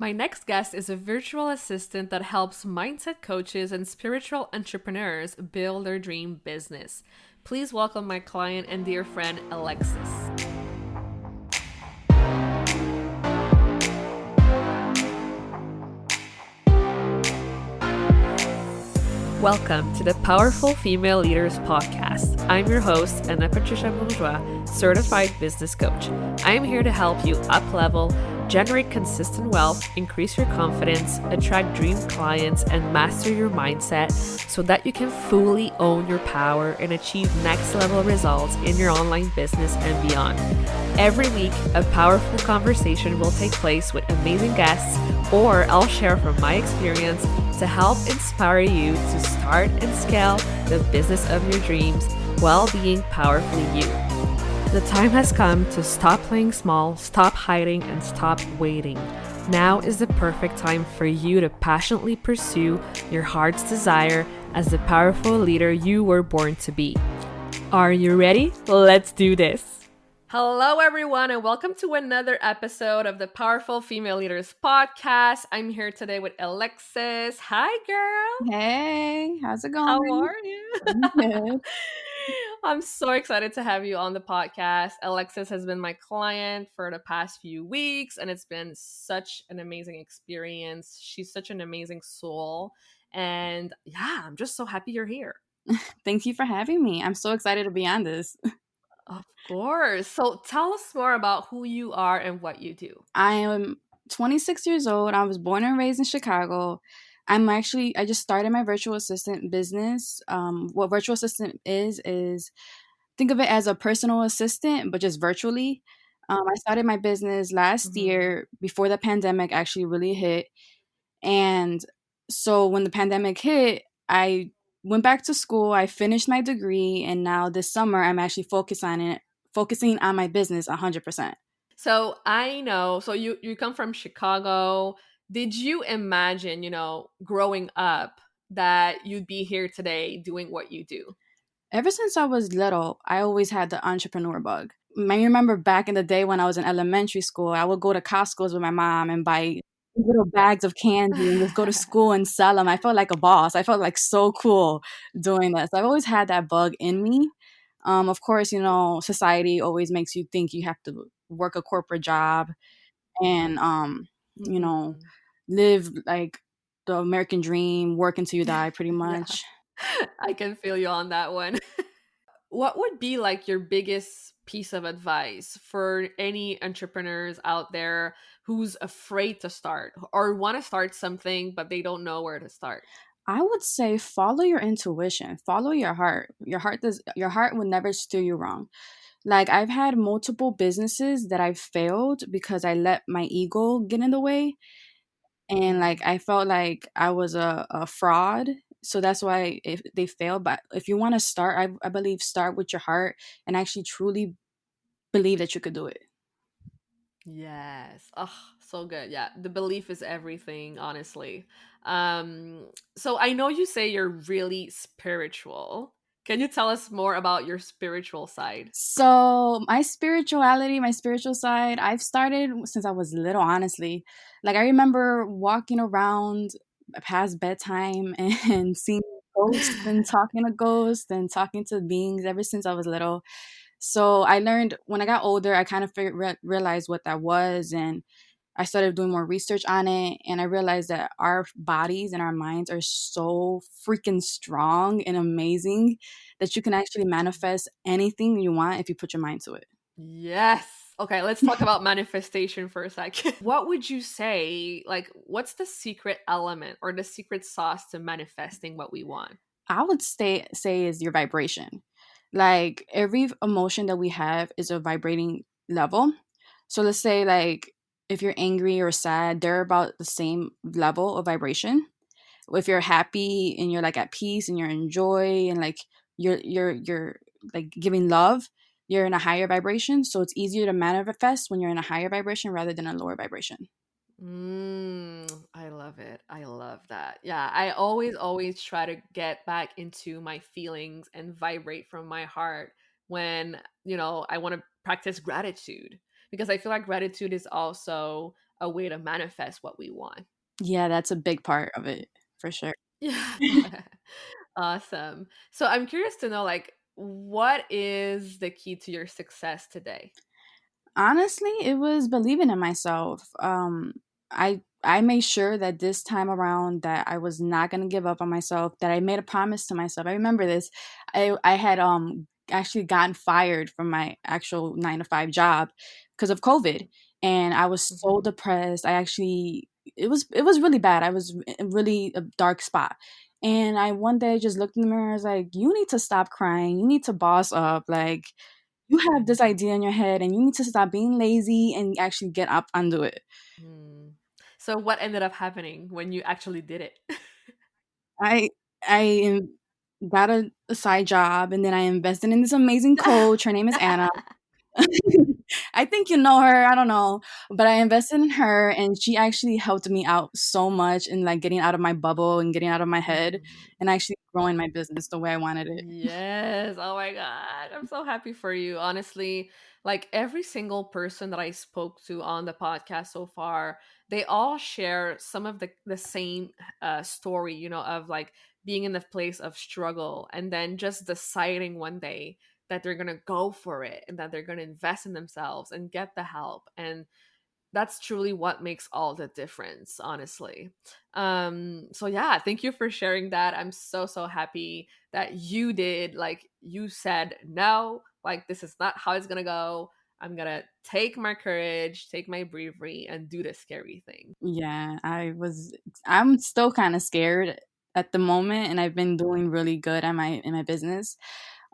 My next guest is a virtual assistant that helps mindset coaches and spiritual entrepreneurs build their dream business. Please welcome my client and dear friend, Elexis. Welcome to the Powerful Female Leaders Podcast. I'm your host, Anna Patricia Bourgeois, certified business coach. I am here to help you up-level, generate consistent wealth, increase your confidence, attract dream clients, and master your mindset so that you can fully own your power and achieve next-level results in your online business and beyond. Every week, a powerful conversation will take place with amazing guests, or I'll share from my experience to help inspire you to start and scale the business of your dreams while being powerfully you. The time has come to stop playing small, stop hiding, and stop waiting. Now is the perfect time for you to passionately pursue your heart's desire as the powerful leader you were born to be. Are you ready? Let's do this. Hello, everyone, and welcome to another episode of the Powerful Female Leaders Podcast. I'm here today with Elexis. Hi, girl. Hey, how's it How going? are you? Good. I'm so excited to have you on the podcast. Elexis has been my client for the past few weeks, and it's been such an amazing experience. She's such an amazing soul. And yeah, I'm just so happy you're here. Thank you for having me. I'm so excited to be on this. Of course. So tell us more about who you are and what you do. I am 26 years old. I was born and raised in Chicago. I just started my virtual assistant business. What virtual assistant is think of it as a personal assistant, but just virtually. I started my business last Mhm. year before the pandemic actually really hit. And so when the pandemic hit, I went back to school, I finished my degree, and now this summer I'm actually focusing on my business 100%. So I know, so you come from Chicago. Did you imagine, growing up that you'd be here today doing what you do? Ever since I was little, I always had the entrepreneur bug. I remember back in the day when I was in elementary school, I would go to Costco's with my mom and buy little bags of candy and just go to school and sell them. I felt like a boss. I felt like so cool doing this. I've always had that bug in me. Of course, society always makes you think you have to work a corporate job and, you know, Mhm. live like the American dream, work until you die, pretty Yeah, much. I can feel you on that one. What would be like your biggest piece of advice for any entrepreneurs out there who's afraid to start or want to start something but they don't know where to start? I would say follow your intuition, follow your heart. Your heart will never steer you wrong. Like I've had multiple businesses that I've failed because I let my ego get in the way, and like Mm. I felt like I was a fraud. So that's why if they failed. But if you want to start, I believe start with your heart and actually truly believe that you could do it. Yes. Oh, so good. Yeah. The belief is everything, honestly. Um, so I know you say you're really spiritual. Can you tell us more about your spiritual side? So my spiritual side, I've started since I was little, honestly. Like I remember walking around past bedtime and seeing ghosts and talking to ghosts and talking to beings ever since I was little. So I learned when I got older, I kind of realized what that was, and I started doing more research on it, and I realized that our bodies and our minds are so freaking strong and amazing that you can actually manifest anything you want if you put your mind to it. Yes. Okay, let's talk about manifestation for a second. What would you say, like, what's the secret element or the secret sauce to manifesting what we want? I would say is your vibration. Like every emotion that we have is a vibrating level. So let's say like if you're angry or sad, they're about the same level of vibration. If you're happy and you're like at peace and you're in joy and like you're like giving love, you're in a higher vibration. So it's easier to manifest when you're in a higher vibration rather than a lower vibration. I love it. I love that. Yeah, I always try to get back into my feelings and vibrate from my heart when, I want to practice gratitude because I feel like gratitude is also a way to manifest what we want. Yeah, that's a big part of it for sure. Yeah. Awesome. So I'm curious to know, like, what is the key to your success today? Honestly, it was believing in myself. I made sure that this time around that I was not gonna give up on myself. That I made a promise to myself. I remember this. I had actually gotten fired from my actual 9 to 5 job because of COVID, and I was so Mhm. depressed. I actually it was really bad. I was in really a dark spot. And I one day just looked in the mirror. I was like, "You need to stop crying. You need to boss up. Like, you have this idea in your head and you need to stop being lazy and actually get up and do it." Mm. So what ended up happening when you actually did it? I I got a side job and then I invested in this amazing coach. Her name is Anna. I think you know her, I don't know, but I invested in her and she actually helped me out so much in like getting out of my bubble and getting out of my head Mhm. and actually growing my business the way I wanted it. Yes. Oh my God. I'm so happy for you. Honestly, like every single person that I spoke to on the podcast so far, they all share some of the same story, of like being in the place of struggle and then just deciding one day that they're going to go for it and that they're going to invest in themselves and get the help. And that's truly what makes all the difference, honestly. So yeah, thank you for sharing that. I'm so happy that you did, like, you said no, like, this is not how it's gonna go. I'm gonna take my courage, take my bravery, and do the scary thing. Yeah, I'm still kind of scared at the moment and I've been doing really good at my business.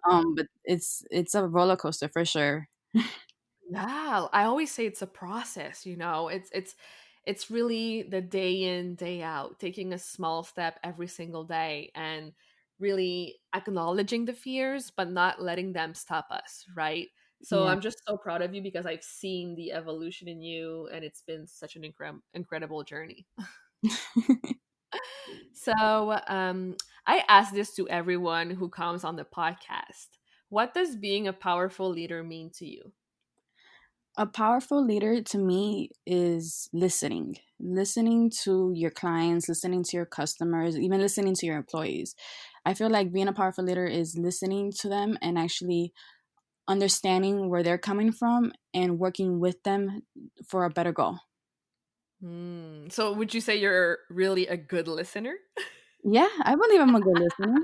But it's a roller coaster for sure. Yeah, I always say it's a process, it's really the day in, day out, taking a small step every single day and really acknowledging the fears but not letting them stop us, right? So Yeah. I'm just so proud of you because I've seen the evolution in you and it's been such an incredible journey. So, I ask this to everyone who comes on the podcast. What does being a powerful leader mean to you? A powerful leader to me is listening to your clients, listening to your customers, even listening to your employees. I feel like being a powerful leader is listening to them and actually understanding where they're coming from and working with them for a better goal. So would you say you're really a good listener? Yeah, I believe I'm a good listener.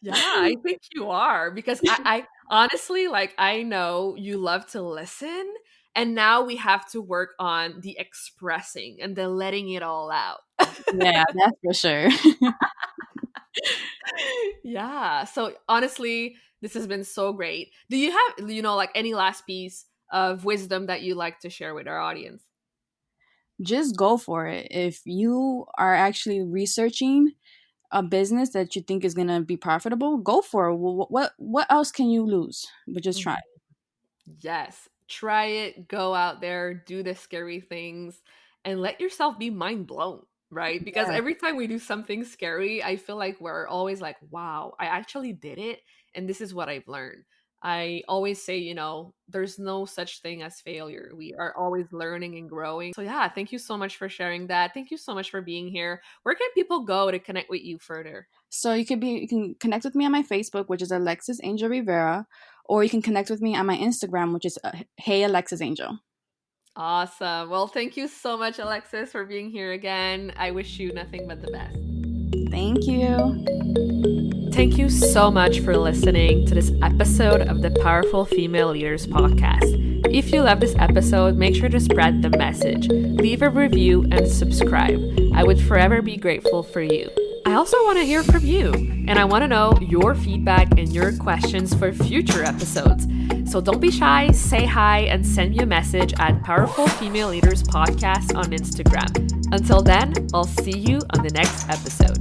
Yeah, I think you are because I honestly, like, I know you love to listen, and now we have to work on the expressing and the letting it all out. Yeah, that's for sure. Yeah. So honestly, this has been so great. Do you have, like, any last piece of wisdom that you like to share with our audience? Just go for it. If you are actually researching a business that you think is going to be profitable, go for it. What else can you lose? But just try. Yes. Try it, go out there, do the scary things, and let yourself be mind blown, right? Because Yeah. every time we do something scary, I feel like we're always like, wow, I actually did it. And this is what I've learned. I always say, there's no such thing as failure. We are always learning and growing. So, yeah, thank you so much for sharing that. Thank you so much for being here. Where can people go to connect with you further? So you can connect with me on my Facebook, which is Alexis Angel Rivera, or you can connect with me on my Instagram, which is Hey Alexis Angel. Awesome. Well, thank you so much, Alexis, for being here again. I wish you nothing but the best. Thank you. Thank you so much for listening to this episode of the Powerful Female Leaders podcast. If you love this episode, make sure to spread the message, leave a review, and subscribe. I would forever be grateful for you. I also want to hear from you, and I want to know your feedback and your questions for future episodes. So don't be shy, say hi, and send me a message at Powerful Female Leaders Podcast on Instagram. Until then, I'll see you on the next episode.